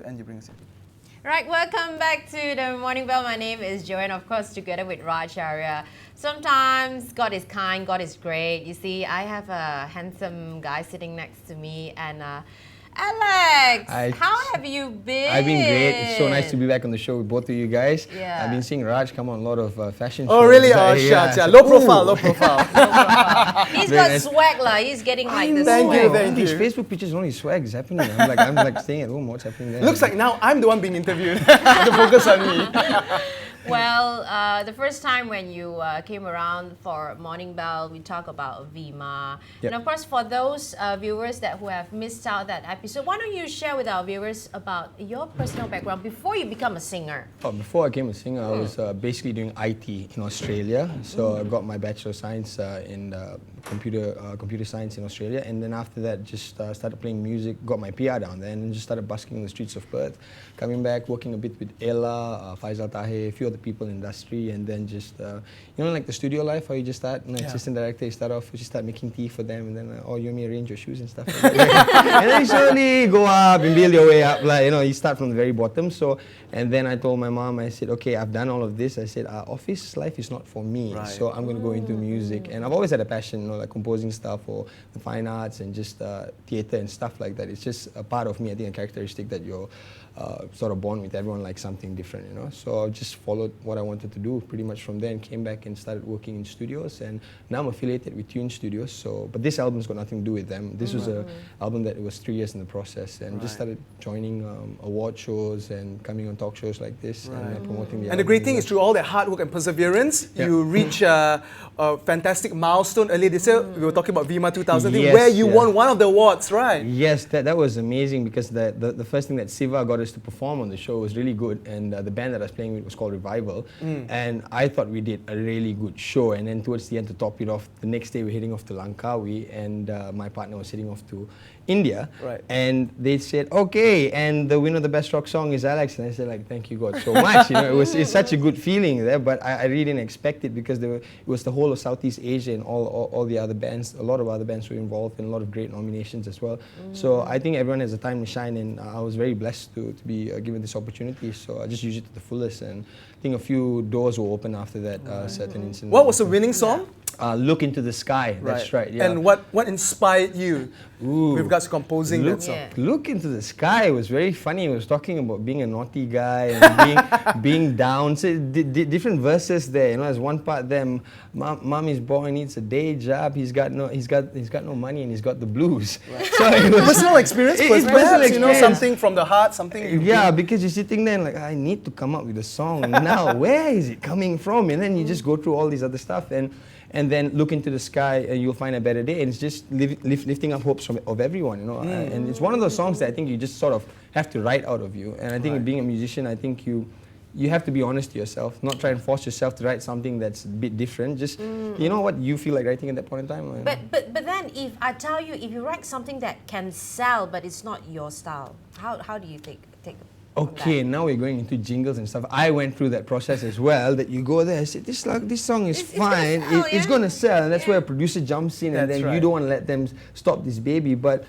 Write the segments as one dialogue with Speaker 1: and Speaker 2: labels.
Speaker 1: and you bring us in.
Speaker 2: Right, welcome back to the Morning Bell. My name is Joanne, of course, together with Raj Arya. Sometimes God is kind, God is great. You see, I have a handsome guy sitting next to me, and Alex, how have you been?
Speaker 3: I've been great. It's so nice to be back on the show with both of you guys.
Speaker 2: Yeah.
Speaker 3: I've been seeing Raj come on a lot of fashion shows.
Speaker 1: Oh, really? Oh, shucks. Yeah. Low profile, low profile.
Speaker 2: He's got swag, lah. He's getting like the
Speaker 1: Thank
Speaker 2: swag.
Speaker 1: you, thank
Speaker 3: These
Speaker 1: you.
Speaker 3: Facebook pictures, only swag is happening. I'm like staying at home. What's happening there?
Speaker 1: Looks like now I'm the one being interviewed. The focus on me.
Speaker 2: Well, the first time when you came around for Morning Bell, we talked about Vima.
Speaker 3: Yep.
Speaker 2: And of course, for those viewers who have missed out that episode, why don't you share with our viewers about your personal background before you become a singer?
Speaker 3: Oh, before I became a singer, I was basically doing IT in Australia. So I got my Bachelor of Science in computer science in Australia, and then after that, just started playing music. Got my PR down there, and then just started busking in the streets of Perth. Coming back, working a bit with Ella, Faisal Tahir, a few other people in the industry, and then just like the studio life, how you just start, assistant director, you start off, you just start making tea for them, and then you and me arrange your shoes and stuff like that. And then you slowly go up and build your way up, you start from the very bottom. So, and then I told my mom, I said, okay, I've done all of this. I said, office life is not for me, so I'm going to go into music. And I've always had a passion, like composing stuff or the fine arts and just theatre and stuff like that. It's just a part of me, I think, a characteristic that you're sort of born with. Everyone likes something different, So I just followed what I wanted to do pretty much from there, and came back and started working in studios, and now I'm affiliated with Tune Studios. So, but this album's got nothing to do with them. This was an album that was 3 years in the process, and just started joining award shows and coming on talk shows like this and promoting the album.
Speaker 1: And the great thing is, through all that hard work and perseverance, you reach a fantastic milestone earlier this year. We were talking about Vima 2000, where you won one of the awards, right?
Speaker 3: Yes, that was amazing, because the first thing that Siva got us to perform on the show was really good, and the band that I was playing with was called Revival, and I thought we did a really good show. And then towards the end, to top it off, the next day we're heading off to Langkawi, and my partner was heading off to India, and they said, okay, and the winner of the best rock song is Alex, and I said, like, thank you God so much. It's such a good feeling there, but I really didn't expect it, because it was the whole of Southeast Asia, and all the other bands, a lot of other bands were involved, and a lot of great nominations as well. So I think everyone has a time to shine, and I was very blessed to be given this opportunity, so I just used it to the fullest, and I think a few doors will open after that certain incident.
Speaker 1: What was the winning song?
Speaker 3: Look Into the Sky, that's right. Yeah.
Speaker 1: And what inspired you with regards to composing that song?
Speaker 3: Look Into the Sky was very funny. It was talking about being a naughty guy and being down. So different verses there. There's one part there. Mommy's boy needs a day job. He's got no money, and he's got the blues. So it was
Speaker 1: personal experience. Perhaps, something from the heart, something.
Speaker 3: Yeah, because you're sitting there and like, I need to come up with a song now. Where is it coming from? And then you just go through all these other stuff, and then look into the sky, and you'll find a better day. And it's just lifting up hopes of everyone, And it's one of those songs that I think you just sort of have to write out of you. And I think being a musician, I think you have to be honest to yourself, not try and force yourself to write something that's a bit different. Just, you know what you feel like writing at that point in time.
Speaker 2: But then, if I tell you, if you write something that can sell, but it's not your style, how do you take
Speaker 3: Okay, now we're going into jingles and stuff. I went through that process as well, that you go there and say, this song is fine, it's going to sell. And that's where a producer jumps in, and then you don't want to let them stop this baby. But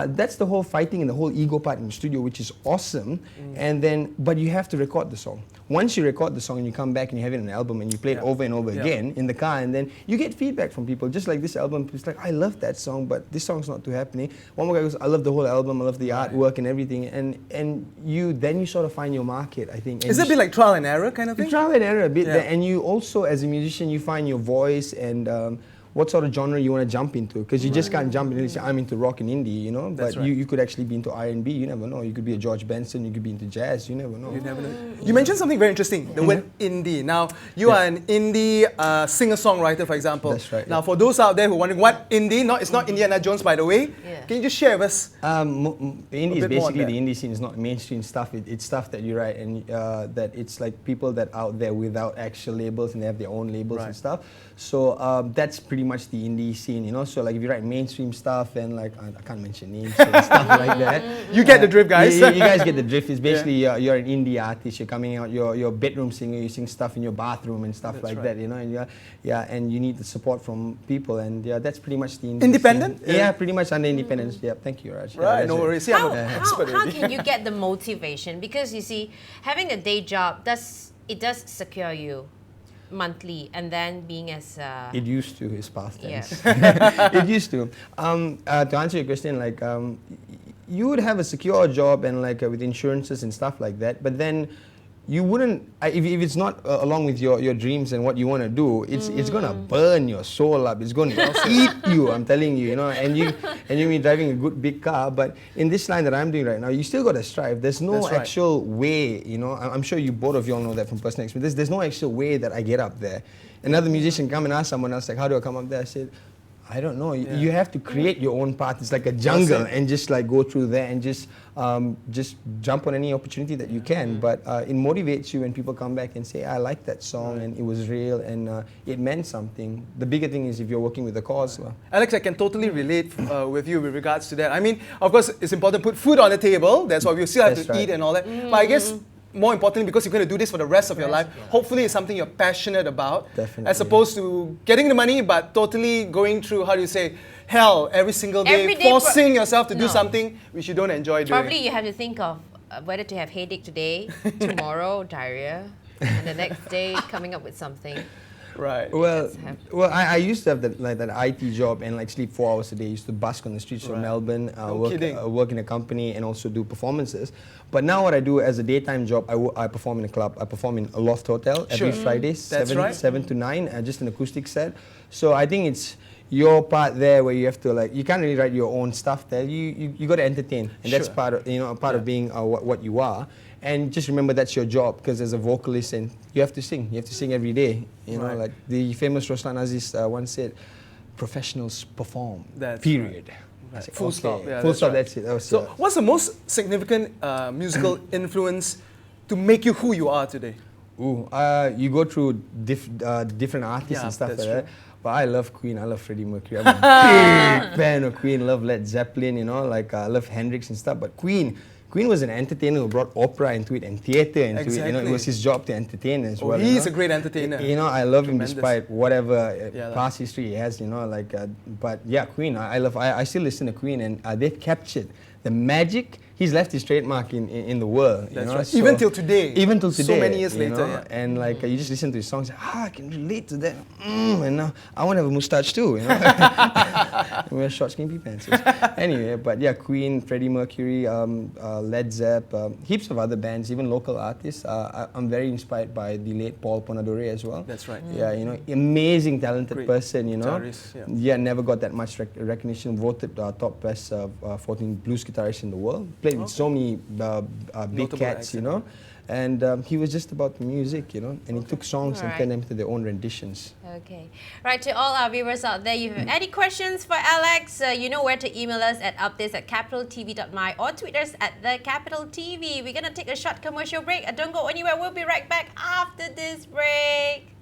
Speaker 3: that's the whole fighting and the whole ego part in the studio, which is awesome. And then, but you have to record the song. Once you record the song and you come back and you have it in an album and you play it over and over again in the car, and then you get feedback from people. Just like this album, it's like, I love that song, but this song's not too happening. One more guy goes, I love the whole album, I love the artwork and everything. And you sort of find your market, I think.
Speaker 1: Is it a bit like trial and error kind of thing?
Speaker 3: Trial and error a bit there. And you also, as a musician, you find your voice and what sort of genre you want to jump into, because you just can't jump in and say, I'm into rock and indie, But you could actually be into R&B, you never know. You could be a George Benson, you could be into jazz, you never know.
Speaker 1: You never know. You mentioned something very interesting, the word indie. Now, you are an indie singer-songwriter, for example.
Speaker 3: That's right.
Speaker 1: Now, for those out there who are wondering what indie, it's not Indiana Jones, by the way. Can you just share with us?
Speaker 3: Indie is basically the indie scene. It's not mainstream stuff. It's stuff that you write, and that it's like people that are out there without actual labels, and they have their own labels and stuff. So that's pretty pretty much the indie scene, you know. So like if you write mainstream stuff and like I can't mention names and stuff like that.
Speaker 1: You get the drift, guys.
Speaker 3: You guys get the drift. It's basically you're an indie artist. You're coming out. You're a bedroom singer. You sing stuff in your bathroom and stuff like that, you know. And and you need the support from people, and that's pretty much the indie
Speaker 1: independent.
Speaker 3: Scene. Yeah, pretty much under independence. Yeah, thank you, Raj.
Speaker 1: Right, no worries. Yeah,
Speaker 2: How can you get the motivation? Because you see, having a day job does secure you monthly, and then being as
Speaker 3: it used to his past tense.
Speaker 2: Yeah.
Speaker 3: It used to. To answer your question, like you would have a secure job and like with insurances and stuff like that, but then you wouldn't if it's not along with your dreams and what you want to do. It's gonna burn your soul up. It's gonna eat you. I'm telling you, you know. And you be driving a good big car, but in this line that I'm doing right now, you still gotta strive. There's no actual way, you know. I'm sure you both of you all know that from personal experience. There's no actual way that I get up there. Another musician come and ask someone else like, how do I come up there? I said, I don't know. You have to create your own path. It's like a jungle, and just like go through there and just jump on any opportunity that you can. But it motivates you when people come back and say, I like that song and it was real and it meant something. The bigger thing is if you're working with a cause.
Speaker 1: Alex, I can totally relate with you with regards to that. I mean, of course, it's important to put food on the table. That's why we still have to eat and all that. But I guess more importantly, because you're going to do this for the rest of your life, hopefully it's something you're passionate about.
Speaker 3: Definitely.
Speaker 1: As opposed to getting the money, but totally going through, how do you say, hell every single day, forcing yourself to do something which you don't enjoy doing.
Speaker 2: Probably you have to think of whether to have headache today, tomorrow, diarrhea, and the next day coming up with something.
Speaker 1: Right.
Speaker 3: Well, I used to have that IT job and like sleep 4 hours a day. I used to busk on the streets of Melbourne, work in a company, and also do performances. But now what I do as a daytime job, I perform in a club. I perform in a loft hotel every Friday, 7 to 9, just an acoustic set. So I think it's your part there where you have to you can't really write your own stuff there. You got to entertain, and that's part of part of being what you are. And just remember that's your job, because as a vocalist, and you have to sing. You have to sing every day. You know, like the famous Roslan Aziz once said, "Professionals perform." Period.
Speaker 1: Right. Full stop. Yeah,
Speaker 3: full stop. That's it.
Speaker 1: So, what's the most significant musical influence to make you who you are today?
Speaker 3: You go through different artists and stuff like that. But I love Queen. I love Freddie Mercury. I'm a big fan of Queen. Love Led Zeppelin. You know, I love Hendrix and stuff. But Queen was an entertainer who brought opera into it and theatre into it. You know, it was his job to entertain as well.
Speaker 1: He's a great entertainer.
Speaker 3: You know, I love him despite whatever past history he has. You know, but yeah, Queen. I still listen to Queen, and they've captured the magic. He's left his trademark in the world.
Speaker 1: That's right. So even till today.
Speaker 3: Even till today.
Speaker 1: So many years later.
Speaker 3: And you just listen to his songs, I can relate to that. And now I want to have a mustache too. You know? Wear short, skimpy pants. Anyway, but yeah, Queen, Freddie Mercury, Led Zepp, heaps of other bands, even local artists. I'm very inspired by the late Paul Ponadore as well.
Speaker 1: That's right.
Speaker 3: Yeah, you know, amazing, talented person. You know,
Speaker 1: guitarist,
Speaker 3: never got that much recognition. Voted top best 14 blues guitarist in the world. Played with so many big cats, you know, and he was just about the music, you know, and he took songs and turned them into their own renditions.
Speaker 2: Okay. Right, to all our viewers out there, you have any questions for Alex, you know where to email us at updates@capitaltv.my or tweet us at @thecapitaltv. We're going to take a short commercial break. Don't go anywhere. We'll be right back after this break.